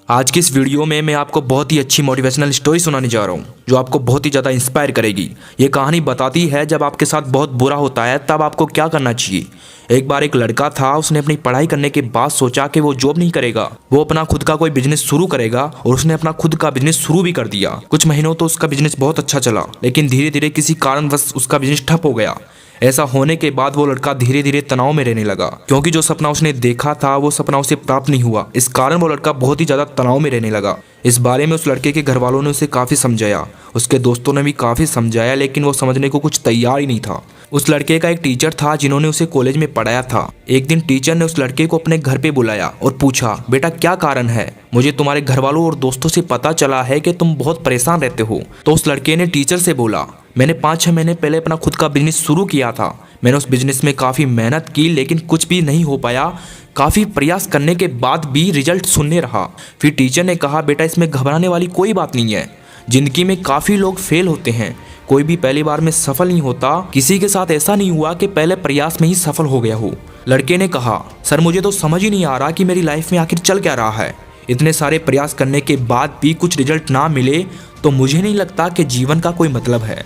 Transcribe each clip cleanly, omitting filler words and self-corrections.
आज की इस वीडियो में मैं आपको बहुत ही अच्छी मोटिवेशनल स्टोरी सुनाने जा रहा हूँ जो आपको बहुत ही ज़्यादा इंस्पायर करेगी। ये कहानी बताती है जब आपके साथ बहुत बुरा होता है तब आपको क्या करना चाहिए। एक बार एक लड़का था, उसने अपनी पढ़ाई करने के बाद सोचा कि वो जॉब नहीं करेगा, वो अपना खुद का कोई बिजनेस शुरू करेगा और उसने अपना खुद का बिजनेस शुरू भी कर दिया। कुछ महीनों तो उसका बिजनेस बहुत अच्छा चला, लेकिन धीरे धीरे किसी कारणवश उसका बिजनेस ठप हो गया। ऐसा होने के बाद वो लड़का धीरे धीरे तनाव में रहने लगा, क्योंकि जो सपना उसने देखा था वो सपना उसे प्राप्त नहीं हुआ। इस कारण वो लड़का बहुत ही ज्यादा तनाव में रहने लगा। इस बारे में उस लड़के के घर वालों ने उसे काफी समझाया, उसके दोस्तों ने भी काफी समझाया, लेकिन वो समझने को कुछ तैयार ही नहीं था। उस लड़के का एक टीचर था जिन्होंने उसे कॉलेज में पढ़ाया था। एक दिन टीचर ने उस लड़के को अपने घर पे बुलाया और पूछा, बेटा क्या कारण है? मुझे तुम्हारे घर वालों और दोस्तों से पता चला है कि तुम बहुत परेशान रहते हो। तो उस लड़के ने टीचर से बोला, मैंने 5-6 महीने पहले अपना खुद का बिजनेस शुरू किया था। मैंने उस बिजनेस में काफ़ी मेहनत की, लेकिन कुछ भी नहीं हो पाया। काफ़ी प्रयास करने के बाद भी रिजल्ट शून्य रहा। फिर टीचर ने कहा, बेटा इसमें घबराने वाली कोई बात नहीं है। जिंदगी में काफ़ी लोग फेल होते हैं, कोई भी पहली बार में सफल नहीं होता। किसी के साथ ऐसा नहीं हुआ कि पहले प्रयास में ही सफल हो गया हो। लड़के ने कहा, सर मुझे तो समझ ही नहीं आ रहा कि मेरी लाइफ में आखिर चल क्या रहा है। इतने सारे प्रयास करने के बाद भी कुछ रिजल्ट ना मिले तो मुझे नहीं लगता कि जीवन का कोई मतलब है।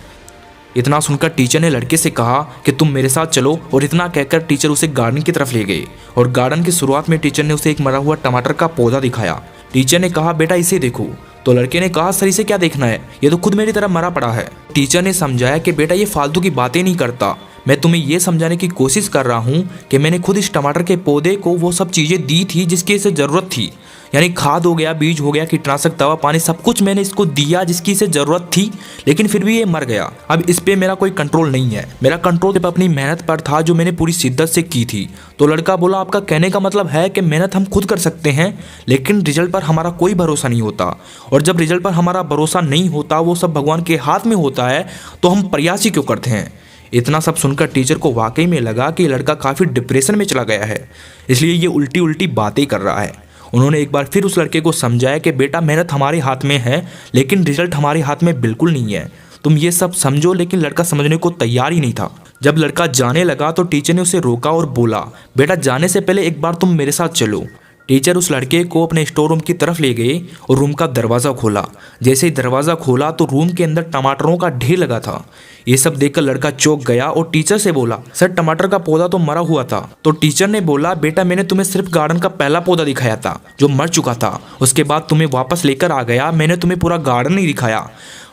इतना सुनकर टीचर ने लड़के से कहा कि तुम मेरे साथ चलो, और इतना कहकर टीचर उसे गार्डन की तरफ ले गए। और गार्डन की शुरुआत में टीचर ने उसे एक मरा हुआ टमाटर का पौधा दिखाया। टीचर ने कहा, बेटा इसे देखो। तो लड़के ने कहा, सर इसे क्या देखना है, ये तो खुद मेरी तरह मरा पड़ा है। टीचर ने समझाया कि बेटा ये फालतू की बातें नहीं करता, मैं तुम्हें ये समझाने की कोशिश कर रहा हूँ कि मैंने खुद इस टमाटर के पौधे को वो सब चीज़ें दी थी जिसकी इसे ज़रूरत थी। यानी खाद हो गया, बीज हो गया, कीटनाशक, दवा, पानी, सब कुछ मैंने इसको दिया जिसकी इसे ज़रूरत थी, लेकिन फिर भी ये मर गया। अब इस पे मेरा कोई कंट्रोल नहीं है। मेरा कंट्रोल सिर्फ अपनी मेहनत पर था जो मैंने पूरी शिद्दत से की थी। तो लड़का बोला, आपका कहने का मतलब है कि मेहनत हम खुद कर सकते हैं, लेकिन रिजल्ट पर हमारा कोई भरोसा नहीं होता। और जब रिजल्ट पर हमारा भरोसा नहीं होता, वो सब भगवान के हाथ में होता है, तो हम प्रयास ही क्यों करते हैं? इतना सब सुनकर टीचर को वाकई में लगा कि लड़का काफ़ी डिप्रेशन में चला गया है, इसलिए ये उल्टी उल्टी बातें कर रहा है। उन्होंने एक बार फिर उस लड़के को समझाया कि बेटा मेहनत हमारे हाथ में है, लेकिन रिजल्ट हमारे हाथ में बिल्कुल नहीं है। तुम ये सब समझो। लेकिन लड़का समझने को तैयार ही नहीं था। जब लड़का जाने लगा तो टीचर ने उसे रोका और बोला, बेटा जाने से पहले एक बार तुम मेरे साथ चलो। टीचर उस लड़के को अपने स्टोर रूम की तरफ ले गए और रूम का दरवाज़ा खोला। जैसे ही दरवाज़ा खोला तो रूम के अंदर टमाटरों का ढेर लगा था। ये सब देखकर लड़का चौंक गया और टीचर से बोला, सर टमाटर का पौधा तो मरा हुआ था। तो टीचर ने बोला, बेटा मैंने तुम्हें सिर्फ गार्डन का पहला पौधा दिखाया था जो मर चुका था। उसके बाद तुम्हें वापस लेकर आ गया, मैंने तुम्हें पूरा गार्डन नहीं दिखाया।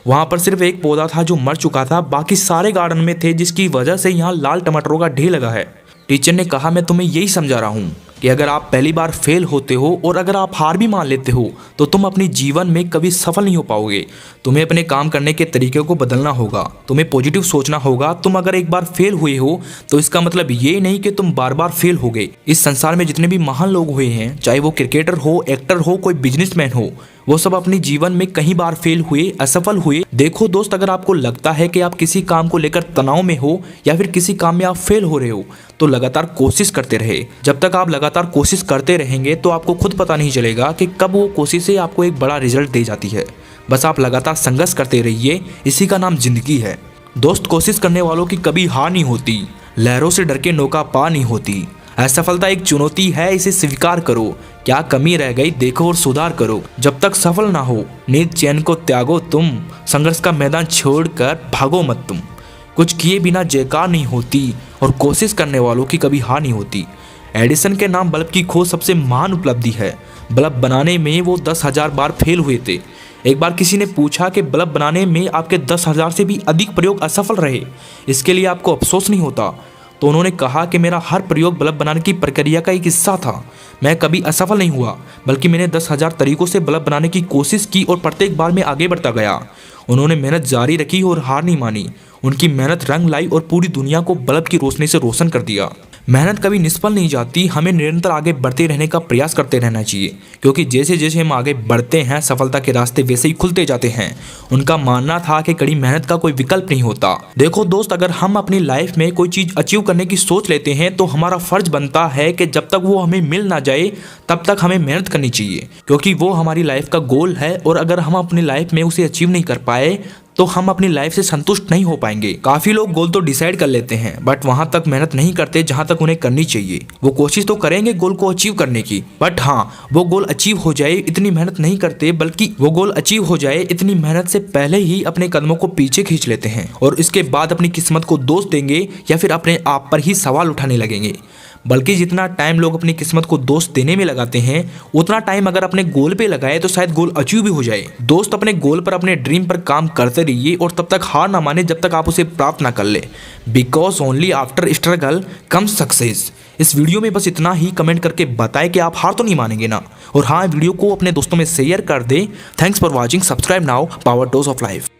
वहाँ पर सिर्फ एक पौधा था जो मर चुका था, बाकी सारे गार्डन में थे, जिसकी वजह से यहाँ लाल टमाटरों का ढेर लगा है। टीचर ने कहा, मैं तुम्हें यही समझा रहा हूँ कि अगर आप पहली बार फेल होते हो और अगर आप हार भी मान लेते हो तो तुम अपने जीवन में कभी सफल नहीं हो पाओगे। तुम्हें अपने काम करने के तरीके को बदलना होगा, तुम्हें पॉजिटिव सोचना होगा। तुम अगर एक बार फेल हुए हो तो इसका मतलब ये नहीं कि तुम बार बार फेल हो गए। इस संसार में जितने भी महान लोग हुए हैं, चाहे वो क्रिकेटर हो, एक्टर हो, कोई बिजनेसमैन हो, वो सब अपने जीवन में कई बार फेल हुए, असफल हुए। देखो दोस्त, अगर आपको लगता है कि आप किसी काम को लेकर तनाव में हो या फिर किसी काम में आप फेल हो रहे हो, तो लगातार कोशिश करते रहे। जब तक आप लगातार कोशिश करते रहेंगे तो आपको खुद पता नहीं चलेगा कि कब वो कोशिशें आपको एक बड़ा रिजल्ट दे जाती है। बस आप लगातार संघर्ष करते रहिए, इसी का नाम जिंदगी है। दोस्त, कोशिश करने वालों की कभी हार नहीं होती, लहरों से डर के नौका पार नहीं होती। असफलता एक चुनौती है, इसे स्वीकार करो। क्या कमी रह गई देखो और सुधार करो। जब तक सफल ना हो नींद चैन को त्यागो तुम, संघर्ष का मैदान छोड़कर भागो मत तुम। कुछ किए बिना जयकार नहीं होती और कोशिश करने वालों की कभी हार नहीं होती। एडिसन के नाम बल्ब की खोज सबसे महान उपलब्धि है। बल्ब बनाने में वो 10,000 बार फेल हुए थे। एक बार किसी ने पूछा कि बल्ब बनाने में आपके 10,000 से भी अधिक प्रयोग असफल रहे, इसके लिए आपको अफसोस नहीं होता? तो उन्होंने कहा कि मेरा हर प्रयोग बल्ब बनाने की प्रक्रिया का एक हिस्सा था। मैं कभी असफल नहीं हुआ, बल्कि मैंने 10,000 तरीकों से बल्ब बनाने की कोशिश की और प्रत्येक बार मैं आगे बढ़ता गया। उन्होंने मेहनत जारी रखी और हार नहीं मानी। उनकी मेहनत रंग लाई और पूरी दुनिया को बल्ब की रोशनी से रोशन कर दिया। मेहनत कभी निष्फल नहीं जाती, हमें निरंतर आगे बढ़ते रहने का प्रयास करते रहना चाहिए, क्योंकि जैसे जैसे हम आगे बढ़ते हैं सफलता के रास्ते वैसे ही खुलते जाते हैं। उनका मानना था कि कड़ी मेहनत का कोई विकल्प नहीं होता। देखो दोस्त, अगर हम अपनी लाइफ में कोई चीज अचीव करने की सोच लेते हैं तो हमारा फर्ज बनता है कि जब तक वो हमें मिल ना जाए तब तक हमें मेहनत करनी चाहिए, क्योंकि वो हमारी लाइफ का गोल है। और अगर हम अपनी लाइफ में उसे अचीव नहीं कर पाए तो हम अपनी लाइफ से संतुष्ट नहीं हो पाएंगे। काफी लोग गोल तो डिसाइड कर लेते हैं बट वहां तक मेहनत नहीं करते जहां तक उन्हें करनी चाहिए। वो कोशिश तो करेंगे गोल को अचीव करने की, बट हाँ, वो गोल अचीव हो जाए इतनी मेहनत नहीं करते, बल्कि वो गोल अचीव हो जाए इतनी मेहनत से पहले ही अपने कदमों को पीछे खींच लेते हैं और इसके बाद अपनी किस्मत को दोष देंगे या फिर अपने आप पर ही सवाल उठाने लगेंगे। बल्कि जितना टाइम लोग अपनी किस्मत को दोष देने में लगाते हैं, उतना टाइम अगर अपने गोल पे लगाए तो शायद गोल अचीव भी हो जाए। दोस्त, अपने गोल पर, अपने ड्रीम पर काम करते रहिए और तब तक हार ना माने जब तक आप उसे प्राप्त ना कर ले। Because only after struggle come success. इस वीडियो में बस इतना ही। कमेंट करके बताएं कि आप हार तो नहीं मानेंगे ना। और हाँ, वीडियो को अपने दोस्तों में शेयर कर दें। Thanks for watching. Subscribe now. Power dose of life.